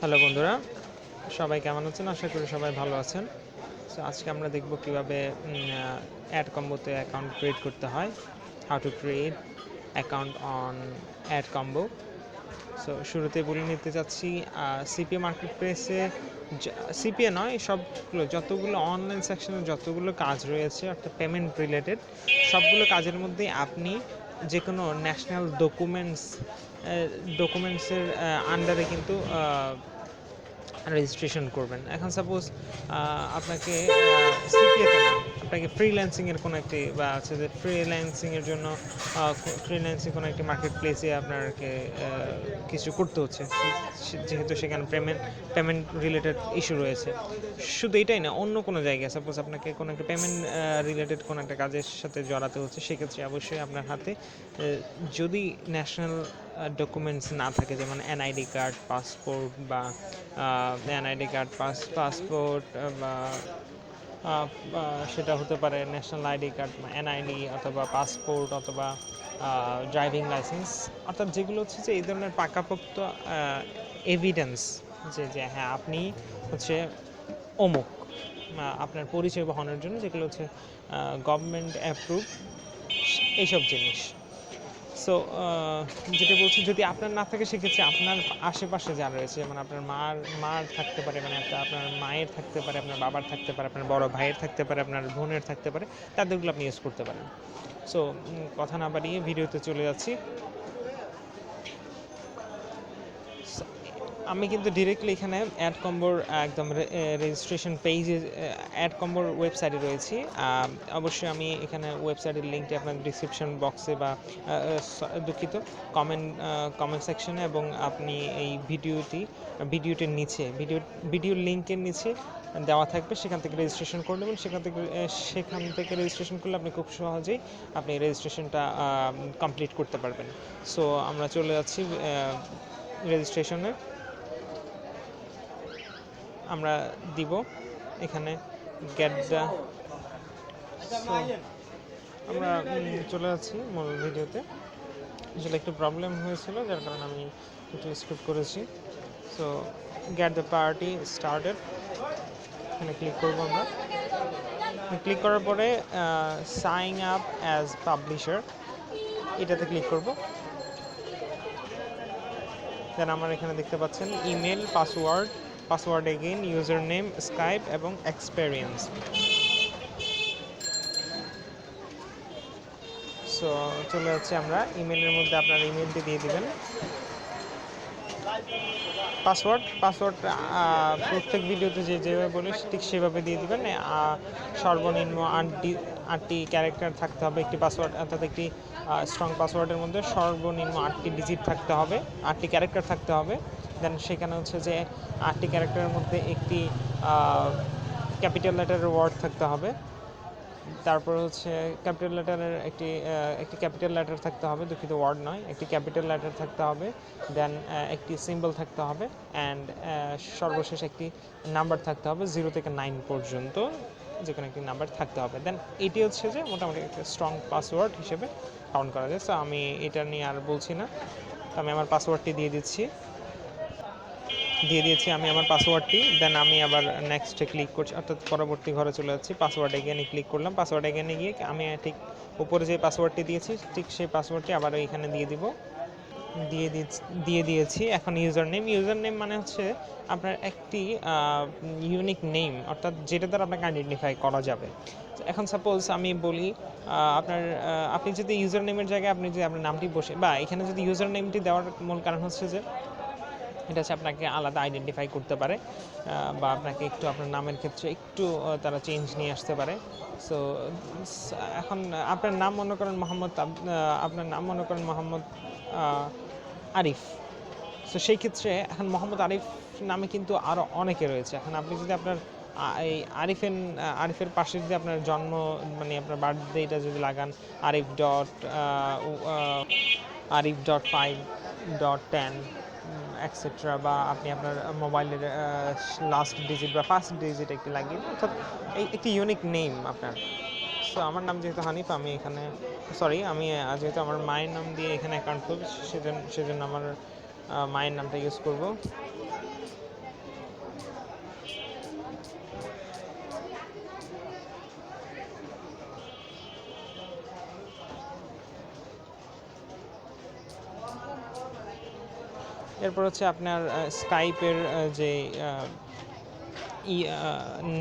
Hello বন্ধুরা, সবাই কেমন আছেন? আশা করি সবাই ভালো আছেন। সো আজকে আমরা দেখব কিভাবে অ্যাড কম্বোতে অ্যাকাউন্ট ক্রিয়েট করতে হয়। How to create account on AdCombo. So শুরুতে বলে নিতে চাচ্ছি সিপিএ মার্কেট প্লেসে, সিপিএ নয়, সবগুলো যতগুলো অনলাইন সেকশনে যতগুলো কাজ রয়েছে অর্থাৎ পেমেন্ট রিলেটেড সবগুলো কাজের মধ্যেই আপনি যে কোনো ন্যাশনাল ডকুমেন্টসের আন্ডারে কিন্তু রেজিস্ট্রেশন করবেন। এখন সাপোজ আপনাকে সিপিএতে না, আপনাকে ফ্রিল্যান্সিংয়ের কোনো একটি বা হচ্ছে যে ফ্রিল্যান্সিংয়ের জন্য ফ্রিল্যান্সিং কোনো একটি মার্কেট প্লেসে আপনাকে কিছু করতে হচ্ছে, যেহেতু সেখানে পেমেন্ট রিলেটেড ইস্যু রয়েছে। শুধু এটাই না, অন্য কোনো জায়গায় সাপোজ আপনাকে কোনো একটা পেমেন্ট রিলেটেড কোনো একটা কাজের সাথে জড়াতে হচ্ছে, সেক্ষেত্রে অবশ্যই আপনার হাতে যদি ন্যাশনাল ডকুমেন্টস না থাকে, যেমন এনআইডি কার্ড, পাসপোর্ট বা এনআইডি কার্ড, পাসপোর্ট বা সেটা হতে পারে ন্যাশনাল আইডি কার্ড, এনআইডি অথবা পাসপোর্ট অথবা ড্রাইভিং লাইসেন্স, অর্থাৎ যেগুলো হচ্ছে যে এই ধরনের পাকাপোক্ত এভিডেন্স যে হ্যাঁ আপনি হচ্ছে অমুক, আপনার পরিচয় বহনের জন্য, যেগুলো হচ্ছে গভর্নমেন্ট অ্যাপ্রুভ এইসব জিনিস। সো যেটা বলছি, যদি আপনার না থাকে সেক্ষেত্রে আপনার আশেপাশে যা রয়েছে, যেমন আপনার মার থাকতে পারে, মানে আপনার মায়ের থাকতে পারে, আপনার বাবার থাকতে পারে, আপনার বড় ভাইয়ের থাকতে পারে, আপনার বোনের থাকতে পারে, তাদেরগুলো আপনি ইউজ করতে পারেন। সো কথা না বাড়িয়ে ভিডিওতে চলে যাচ্ছি। আমি কিন্তু ডিরেক্টলি এখানে অ্যাড কম্বোর একদম রেজিস্ট্রেশন পেজে, অ্যাড কম্বোর ওয়েবসাইটে রয়েছি। অবশ্যই আমি এখানে ওয়েবসাইটের লিঙ্কটি আপনার ডিসক্রিপশন বক্সে বা দুঃখিত কমেন্ট সেকশনে, এবং আপনি এই ভিডিওটির নিচে ভিডিওর লিঙ্কের নিচে দেওয়া থাকবে, সেখান থেকে রেজিস্ট্রেশন করে নেবেন। সেখান থেকে রেজিস্ট্রেশন করলে আপনি খুব সহজেই আপনি রেজিস্ট্রেশনটা কমপ্লিট করতে পারবেন। সো আমরা চলে যাচ্ছি রেজিস্ট্রেশনে। আমরা দিব এখানে গেট দ্য, আমরা চলে যাচ্ছি মূল ভিডিওতে। আসলে একটু প্রবলেম হয়েছিল, যার কারণে আমি একটু স্কিপ করেছি। So get the party started, এখানে ক্লিক করবো আমরা। ক্লিক করার পরে সাইন আপ অ্যাজ পাবলিশার এটাতে ক্লিক করব। দেন আমার এখানে দেখতে পাচ্ছেন email, password again, user name, Skype এবং এক্সপেরিয়েন্স। সো চলে যাচ্ছে, আমরা ইমেলের মধ্যে আপনার ইমেলটি দিয়ে দিবেন। পাসওয়ার্ড প্রত্যেক ভিডিওতে যেভাবে বলি ঠিক সেভাবে দিয়ে দিবেন। সর্বনিম্ন 8টি ক্যারেক্টার থাকতে হবে একটি পাসওয়ার্ড, অর্থাৎ একটি স্ট্রং পাসওয়ার্ডের মধ্যে সর্বনিম্ন 8টি ডিজিট থাকতে হবে, 8টি ক্যারেক্টার থাকতে হবে। দেন সেখানে হচ্ছে যে 8টি ক্যারেক্টারের মধ্যে একটি ক্যাপিটাল লেটারের ওয়ার্ড থাকতে হবে। তারপর হচ্ছে ক্যাপিটাল লেটারের একটি ক্যাপিটাল লেটার থাকতে হবে, দুঃখিত ওয়ার্ড নয়, একটি ক্যাপিটাল লেটার থাকতে হবে। দেন একটি সিম্বল থাকতে হবে, অ্যান্ড সর্বশেষ একটি নাম্বার থাকতে হবে, 0 থেকে 9 পর্যন্ত যে কোনো একটি নাম্বার থাকতে হবে। দেন এটি হচ্ছে যে মোটামুটি একটা স্ট্রং পাসওয়ার্ড হিসেবে কাউন্ট করা যায়। সো আমি এটা নিয়ে আর বলছি না, তো আমি আমার পাসওয়ার্ডটি দিয়ে দিয়েছি আমি আমার পাসওয়ার্ডটি। দেন আমি আবার নেক্সটে ক্লিক করছি, অর্থাৎ পরবর্তী ঘরে চলে যাচ্ছি। পাসওয়ার্ড এগেনে ক্লিক করলাম। পাসওয়ার্ড এগেনে গিয়ে আমি ঠিক উপরে যে পাসওয়ার্ডটি দিয়েছি ঠিক সেই পাসওয়ার্ডটি আবার এখানে দিয়ে দিয়েছি। এখন ইউজার নেম মানে হচ্ছে আপনার একটি ইউনিক নেম, অর্থাৎ যেটা দ্বারা আপনাকে আইডেন্টিফাই করা যাবে। এখন সাপোজ আমি বলি আপনি যদি ইউজার নেমের জায়গায় আপনি যদি আপনার নামটি বসে, বা এখানে যদি ইউজার নেমটি দেওয়ার মূল কারণ হচ্ছে যে এটা হচ্ছে আপনাকে আলাদা আইডেন্টিফাই করতে পারে, বা আপনাকে একটু আপনার নামের ক্ষেত্রে একটু তারা চেঞ্জ নিয়ে আসতে পারে। সো এখন আপনার নাম মনে করেন মোহাম্মদ আরিফ। সো সেই ক্ষেত্রে এখন মোহাম্মদ আরিফ নামে কিন্তু আরও অনেকে রয়েছে। এখন আপনি যদি আপনার এই আরিফের পাশে যদি আপনার জন্ম, মানে আপনার বার্থডেটা যদি লাগান, arif.5.10 এক্সেট্রা, বা আপনি আপনার মোবাইলের লাস্ট ডিজিট বা ফার্স্ট ডিজিট একটি লাগিয়ে, অর্থাৎ একটি ইউনিক নেম আপনার। সো আমার নাম যেহেতু হানিফ, আমি এখানে আমি যেহেতু আমার মায়ের নাম দিয়ে এখানে অ্যাকাউন্ট করব, সেজন্য আমার মায়ের নামটা ইউজ করব। এরপর হচ্ছে আপনার স্কাইপের যে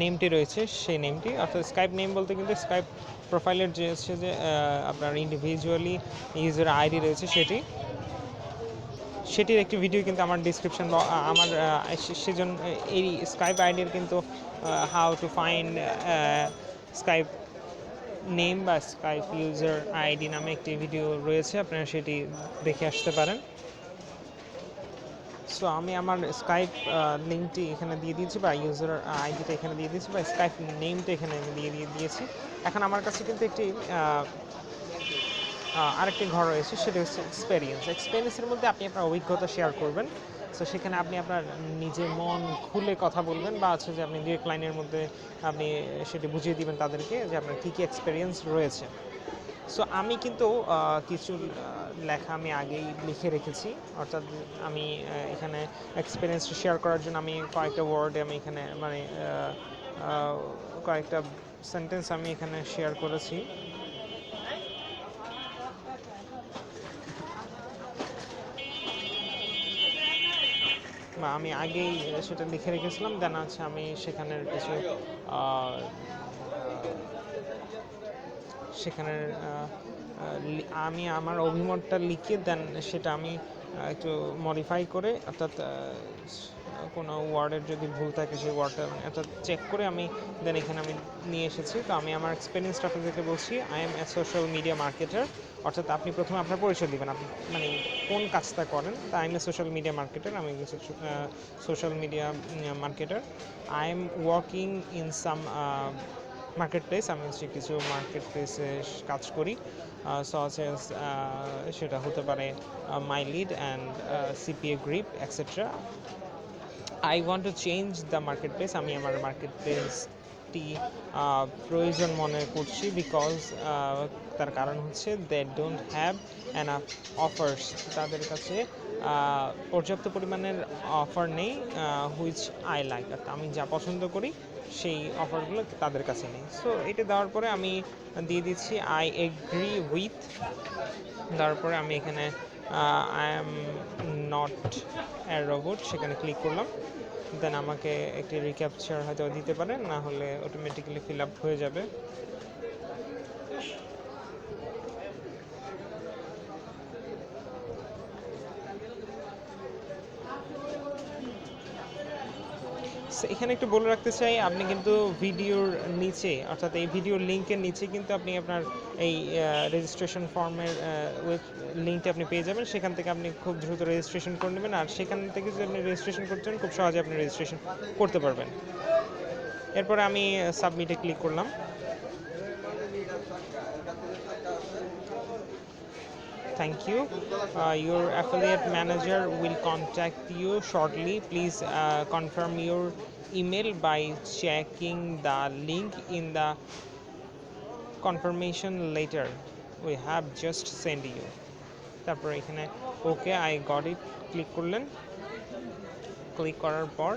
নেমটি রয়েছে সেই নেমটি, অর্থাৎ স্কাইপ নেম বলতে কিন্তু স্কাইপ প্রোফাইলের যে হচ্ছে যে আপনার ইন্ডিভিজুয়ালি ইউজার আইডি রয়েছে সেটির একটি ভিডিও কিন্তু আমার ডিসক্রিপশন আমার সেজন্য এই স্কাইপ আইডির কিন্তু how to find Skype name বা স্কাইপ ইউজার আইডি নামে একটি ভিডিও রয়েছে, আপনারা সেটি দেখে আসতে পারেন। সো আমি আমার স্কাইপ লিঙ্কটি এখানে দিয়ে দিয়েছি বা ইউজার আইডিটা এখানে দিয়ে দিয়েছি বা স্কাইপ নেমটা এখানে আমি দিয়েছি। এখন আমার কাছে কিন্তু একটি আরেকটি ঘর রয়েছে, সেটা হচ্ছে এক্সপেরিয়েন্সের মধ্যে আপনি আপনার অভিজ্ঞতা শেয়ার করবেন। সো সেখানে আপনি আপনার নিজে মন খুলে কথা বলবেন বা হচ্ছে যে আপনি ডিরেক্ট লাইনের মধ্যে আপনি সেটি বুঝিয়ে দিবেন তাদেরকে যে আপনার কী কী এক্সপেরিয়েন্স রয়েছে। সো আমি কিন্তু কিছু লেখা আমি আগেই লিখে রেখেছি, অর্থাৎ আমি এখানে এক্সপিরিয়েন্স শেয়ার করার জন্য আমি কয়েকটা ওয়ার্ডে আমি এখানে মানে কয়েকটা সেন্টেন্স আমি এখানে শেয়ার করেছি। বা আমি আগেই সেটা লিখে রেখেছিলাম, দেন আছে আমি সেখানের কিছু সেখানের আমি আমার অভিমতটা লিখে দেন সেটা আমি একটু মডিফাই করে, অর্থাৎ কোনো ওয়ার্ডের যদি ভুল থাকে সেই ওয়ার্ডটা অর্থাৎ চেক করে আমি দেন এখানে আমি নিয়ে এসেছি। তো আমি আমার এক্সপিরিয়েন্সটা আপনাদেরকে বলছি, I am a social media marketer, অর্থাৎ আপনি প্রথমে আপনার পরিচয় দেবেন, আপনি মানে কোন কাজটা করেন। তা I am a social media marketer, আমি social media marketer. I am working in some marketplace, আমি হচ্ছে কিছু মার্কেট প্লেসে কাজ করি, সেটা হতে পারে my lead and CPA grip etcetera. I want to change the marketplace, আমি আমার মার্কেট প্লেসটি প্রয়োজন মনে করছি, বিকজ তার কারণ হচ্ছে they don't have enough offers, তাদের কাছে পর্যাপ্ত পরিমাণের অফার নেই, হুইচ আই লাইক, আমি যা পছন্দ করি সেই অফারগুলো তাদের কাছে নেই। সো এটা দেওয়ার পরে আমি দিয়ে দিচ্ছি আই এগ্রি উইথ, তারপরে আমি এখানে I am not a robot সেখানে ক্লিক করলাম, দেন আমাকে একটি রিক্যাপচার হয়তো দিতে পারে, না হলে অটোমেটিক্যালি ফিল আপ হয়ে যাবে। এখানে একটু বলে রাখতে চাই, আপনি কিন্তু ভিডিওর নিচে, অর্থাৎ এই ভিডিওর লিঙ্কের নিচে কিন্তু আপনি আপনার এই রেজিস্ট্রেশন ফর্মের লিঙ্কটা আপনি পেয়ে যাবেন, সেখান থেকে আপনি খুব দ্রুত রেজিস্ট্রেশন করে নেবেন, আর সেখান থেকে যদি আপনি রেজিস্ট্রেশন করতে চান খুব সহজে আপনি রেজিস্ট্রেশন করতে পারবেন। এরপরে আমি সাবমিটে ক্লিক করলাম। Thank you. Your affiliate manager will contact you shortly. Please confirm your email by checking the link in the confirmation letter we have just sent you. তারপর এখানে okay I got it click করলেন। Click করার পর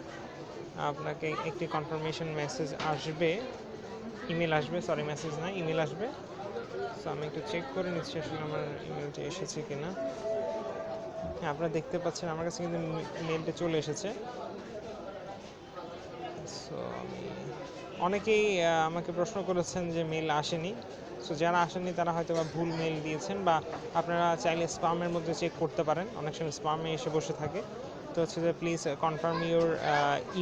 আপনাকে একটি confirmation message আসবে, email আসবে, sorry message না ইমেল আসবে। সো আমি একটু চেক করে নিচ্ছি আসলে আমার ইমেলটা এসেছে কিনা। হ্যাঁ, আপনারা দেখতে পাচ্ছেন আমার কাছে কিন্তু মেলটা চলে এসেছে। সো অনেকেই আমাকে প্রশ্ন করেছেন যে মেল আসেনি। সো যারা আসেনি তারা হয়তো বা ভুল মেল দিয়েছেন, বা আপনারা চাইলে স্পামের মধ্যে চেক করতে পারেন, অনেক সময় স্পামে এসে বসে থাকে। তো হচ্ছে যে please confirm your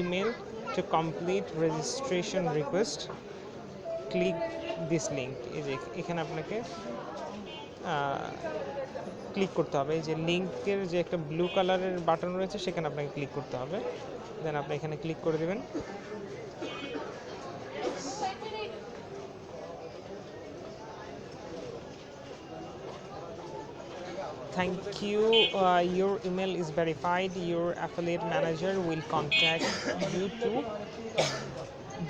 email to complete registration request, click this link. এই যে এখানে আপনাকে ক্লিক করতে হবে, এই যে লিঙ্কের যে একটা ব্লু কালারের বাটন রয়েছে সেখানে আপনাকে ক্লিক করতে হবে, দেন আপনি এখানে ক্লিক করে দেবেন। Thank you. Your email is verified. Your affiliate manager will contact you to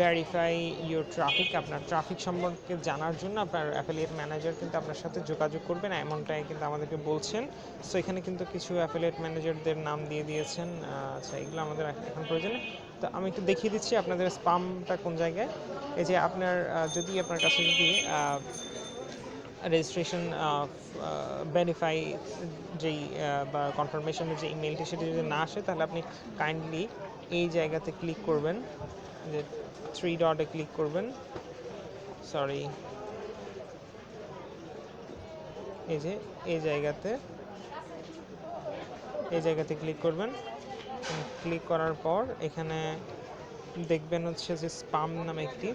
verify your traffic, আপনার ট্রাফিক সম্পর্কে জানার জন্য আপনার অ্যাফিলিয়েট ম্যানেজার কিন্তু আপনার সাথে যোগাযোগ করবেন, এমনটাই কিন্তু আমাদেরকে বলছেন। সো এখানে কিন্তু কিছু অ্যাফিলিয়েট ম্যানেজারদের নাম দিয়ে দিয়েছেন। আচ্ছা, এগুলো আমাদের এখন প্রয়োজনে। তো আমি একটু দেখিয়ে দিচ্ছি আপনাদের স্পামটা কোন জায়গায়। এই যে আপনার যদি আপনার কাছে যদি রেজিস্ট্রেশন ভেরিফাই যেই বা কনফার্মেশনের যে ইমেলটি সেটি যদি না আসে তাহলে আপনি কাইন্ডলি এই জায়গাতে ক্লিক করবেন, যে 3 ডটে ক্লিক করবেন, সরি এই যে এই জায়গাতে ক্লিক করবেন। ক্লিক করার পর এখানে দেখবেন হচ্ছে যে স্পাম নামে একটি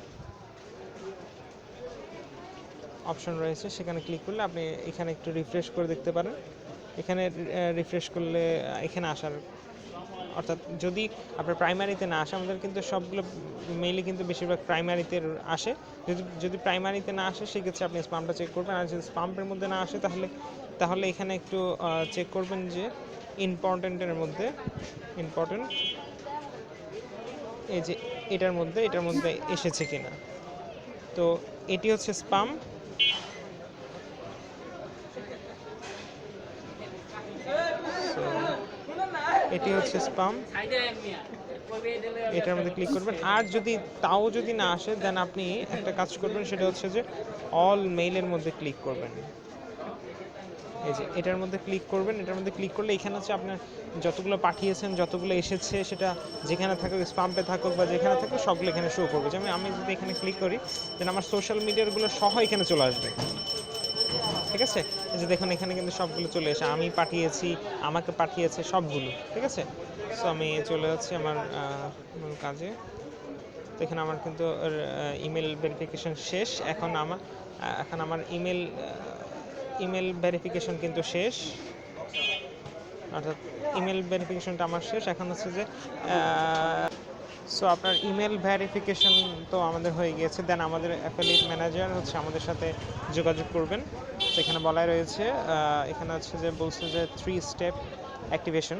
অপশন রয়েছে, সেখানে ক্লিক করলে আপনি এখানে একটু রিফ্রেশ করে দেখতে পারেন। এখানে রিফ্রেশ করলে এখানে আসার, অর্থাৎ যদি আপনার প্রাইমারিতে না আসে, আমাদের কিন্তু সবগুলো মেইলে কিন্তু বেশিরভাগ প্রাইমারিতে আসে, যদি প্রাইমারিতে না আসে সেক্ষেত্রে আপনি স্পামটা চেক করবেন। আর যদি স্পামের মধ্যে না আসে তাহলে এখানে একটু চেক করবেন যে ইম্পর্টেন্টের মধ্যে, ইম্পর্টেন্ট এই যে এটার মধ্যে এসেছে কিনা। তো এটি হচ্ছে স্পাম। এটি হচ্ছে স্পাম, এটার মধ্যে ক্লিক করবেন। আর যদি না আসে দেন আপনি একটা কাজ করবেন, সেটা হচ্ছে যে অল মেইলের মধ্যে ক্লিক করবেন। এই যে এটার মধ্যে ক্লিক করবেন, এটার মধ্যে ক্লিক করলে এখানে হচ্ছে আপনার যতগুলো পাঠিয়েছেন, যতগুলো এসেছে, সেটা যেখানে থাকুক, স্পামে থাকুক বা যেখানে থাকুক, সবগুলো এখানে শো করবে। যেমন আমি যদি এখানে ক্লিক করি দেন আমার সোশ্যাল মিডিয়ারগুলো সহ এখানে চলে আসবে, ঠিক আছে। এই যে দেখুন এখানে কিন্তু সবগুলো চলে এসে আমি পাঠিয়েছি, আমাকে পাঠিয়েছে সবগুলো, ঠিক আছে। সো আমি চলে যাচ্ছি আমার মূল কাজে। তো এখানে আমার কিন্তু ইমেল ভেরিফিকেশন শেষ। এখন আমার ইমেল ভেরিফিকেশন কিন্তু শেষ, অর্থাৎ ইমেল ভেরিফিকেশনটা আমার শেষ। এখন হচ্ছে যে সো আপনার ইমেল ভেরিফিকেশন তো আমাদের হয়ে গিয়েছে। দেন আমাদের অ্যাফিলিয়েট ম্যানেজার হচ্ছে আমাদের সাথে যোগাযোগ করবেন। তো এখানে বলাই রয়েছে, এখানে হচ্ছে যে বলছে যে 3 স্টেপ অ্যাক্টিভেশন,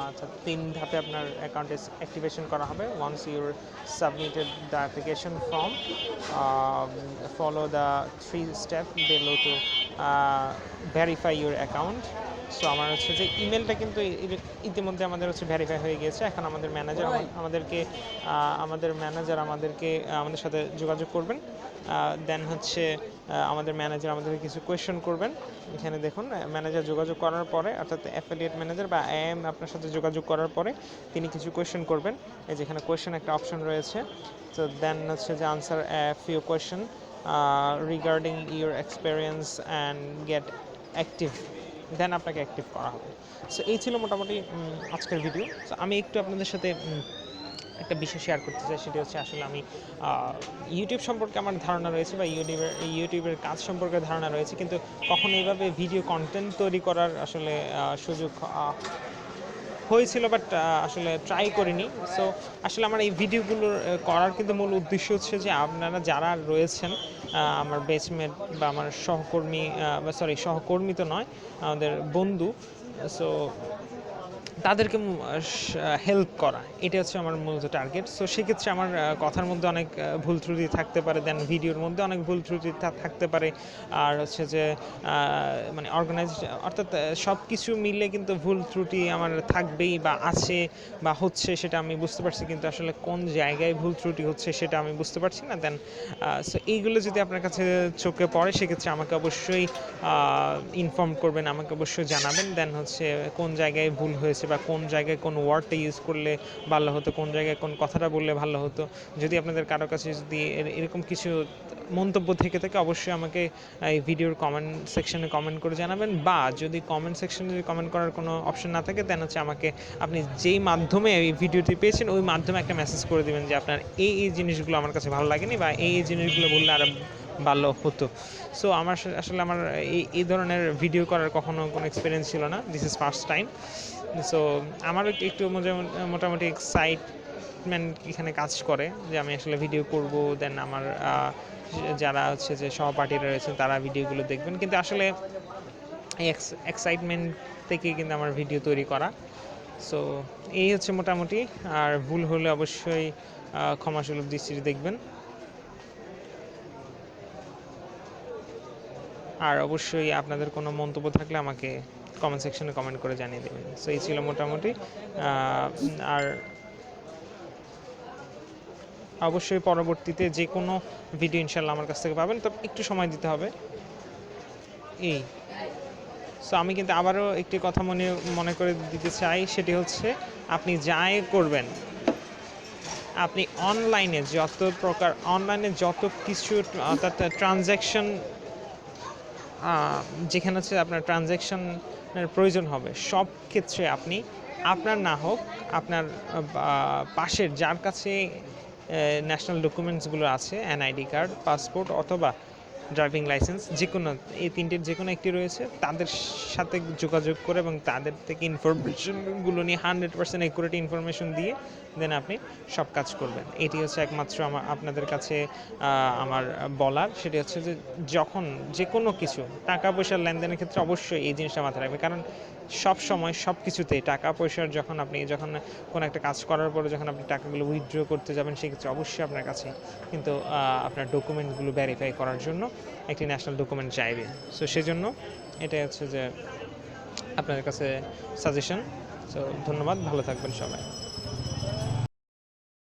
অর্থাৎ 3 ধাপে আপনার অ্যাকাউন্টে অ্যাক্টিভেশন করা হবে। Once your submitted the application form, follow the 3 step below to verify your account. So আমার হচ্ছে যে ইমেলটা কিন্তু ইতিমধ্যে আমাদের হচ্ছে ভেরিফাই হয়ে গিয়েছে। এখন আমাদের ম্যানেজার আমাদের সাথে যোগাযোগ করবেন। দেন হচ্ছে আমাদের ম্যানেজার আমাদেরকে কিছু কোয়েশ্চেন করবেন। এখানে দেখুন ম্যানেজার যোগাযোগ করার পরে, অর্থাৎ অ্যাফিলিয়েট ম্যানেজার বা এএম আপনার সাথে যোগাযোগ করার পরে তিনি কিছু কোয়েশ্চেন করবেন। এই যে এখানে কোয়েশ্চেন একটা অপশন রয়েছে। তো দেন হচ্ছে যে answer few question regarding your experience and get active, then আপনাকে অ্যাক্টিভ করা হবে। সো এই ছিল মোটামুটি আজকের ভিডিও। সো আমি একটু আপনাদের সাথে একটা বিষয় শেয়ার করতে চাই, সেটি হচ্ছে আসলে আমি ইউটিউব সম্পর্কে আমার ধারণা রয়েছে বা ইউটিউবের কাজ সম্পর্কে ধারণা রয়েছে, কিন্তু কখনো এইভাবে ভিডিও কন্টেন্ট তৈরি করার আসলে সুযোগ হয়েছিল, বাট আসলে ট্রাই করিনি। সো আসলে আমার এই ভিডিওগুলো করার কিন্তু মূল উদ্দেশ্য হচ্ছে যে আপনারা যারা রয়েছেন, আমার বেচমেট বা আমার সহকর্মী তো নয়, আমাদের বন্ধু, সো তাদেরকে হেল্প করা, এটা হচ্ছে আমার মূলত টার্গেট। সো সেক্ষেত্রে আমার কথার মধ্যে অনেক ভুল ত্রুটি থাকতে পারে, দেন ভিডিওর মধ্যে অনেক ভুল ত্রুটি থাকতে পারে। আর হচ্ছে যে মানে অর্থাৎ সব কিছু মিলে কিন্তু ভুল ত্রুটি আমার থাকবেই বা আছে বা হচ্ছে, সেটা আমি বুঝতে পারছি, কিন্তু আসলে কোন জায়গায় ভুল ত্রুটি হচ্ছে সেটা আমি বুঝতে পারছি না। দেন সো এইগুলো যদি আপনার কাছে চোখে পড়ে সেক্ষেত্রে আমাকে অবশ্যই ইনফর্ম করবেন, আমাকে অবশ্যই জানাবেন। দেন হচ্ছে কোন জায়গায় ভুল হয়েছে বা কোন জায়গায় কোন ওয়ার্ডটা ইউজ করলে ভালো হতো, কোন জায়গায় কোন কথাটা বললে ভালো হতো। যদি আপনাদের কারো কাছে যদি এরকম কিছু মন্তব্য থেকে থাকে অবশ্যই আমাকে এই ভিডিওর কমেন্ট সেকশনে কমেন্ট করে জানাবেন, বা যদি কমেন্ট সেকশনে যদি কমেন্ট করার কোনো অপশন না থাকে দেন হচ্ছে আমাকে আপনি যেই মাধ্যমে এই ভিডিওটি পেয়েছেন ওই মাধ্যমে একটা মেসেজ করে দেবেন যে আপনার এই জিনিসগুলো আমার কাছে ভালো লাগেনি বা এই জিনিসগুলো বললে আরও ভালো হতো। সো আসলে আমার এই ধরনের ভিডিও করার কখনো কোনো এক্সপিরিয়েন্স ছিল না, this is first time. So আমারও একটু মোটামুটি এক্সাইটমেন্ট এখানে কাজ করে যে আমি আসলে ভিডিও করব, দেন আমার যারা হচ্ছে যে সহপাঠীরা রয়েছেন তারা ভিডিওগুলো দেখবেন, কিন্তু আসলে এই এক্সাইটমেন্ট থেকে কিন্তু আমার ভিডিও তৈরি করা। সো এই হচ্ছে মোটামুটি। আর ভুল হলে অবশ্যই ক্ষমাসুলভ দৃষ্টিতে দেখবেন, আর অবশ্যই আপনাদের কোনো মন্তব্য থাকলে আমাকে কমেন্ট সেকশনে কমেন্ট করে জানিয়ে দেবেন। সো এই ছিল মোটামুটি। আর অবশ্যই পরবর্তীতে যে কোনো ভিডিও ইনশাল্লাহ আমার কাছ থেকে পাবেন, তো একটু সময় দিতে হবে। এই সো আমি কিন্তু আবারও একটি কথা মনে করে দিতে চাই, সেটি হচ্ছে আপনি যাই করবেন, আপনি অনলাইনে যত কিছু অর্থাৎ ট্রানজ্যাকশন, যেখানে হচ্ছে আপনার ট্রানজ্যাকশনের প্রয়োজন হবে সব ক্ষেত্রে আপনি আপনার না হোক আপনার পাশের যার কাছে ন্যাশনাল ডকুমেন্টসগুলো আছে, এনআইডি কার্ড, পাসপোর্ট অথবা ড্রাইভিং লাইসেন্স, যে কোনো এই তিনটির যে কোনো একটি রয়েছে, তাদের সাথে যোগাযোগ করে এবং তাদের থেকে ইনফরমেশনগুলো নিয়ে 100% অ্যাকুরেট ইনফরমেশন দিয়ে দেন আপনি সব কাজ করবেন। এটি হচ্ছে একমাত্র আপনাদের কাছে আমার বলার, সেটি হচ্ছে যে যখন যে কোনো কিছু টাকা পয়সার লেনদেনের ক্ষেত্রে অবশ্যই এই জিনিসটা মাথায় রাখবে, কারণ সব সময় সব কিছুতেই টাকা পয়সার যখন কোনো একটা কাজ করার পরে যখন আপনি টাকাগুলো উইথড্র করতে যাবেন, সেক্ষেত্রে অবশ্যই আপনার কাছে কিন্তু আপনার ডকুমেন্টগুলো ভেরিফাই করার জন্য একটি ন্যাশনাল ডকুমেন্ট চাইবে। সো সেজন্য এটাই হচ্ছে যে আপনাদের কাছে সাজেশন। সো ধন্যবাদ, ভালো থাকবেন সবাই।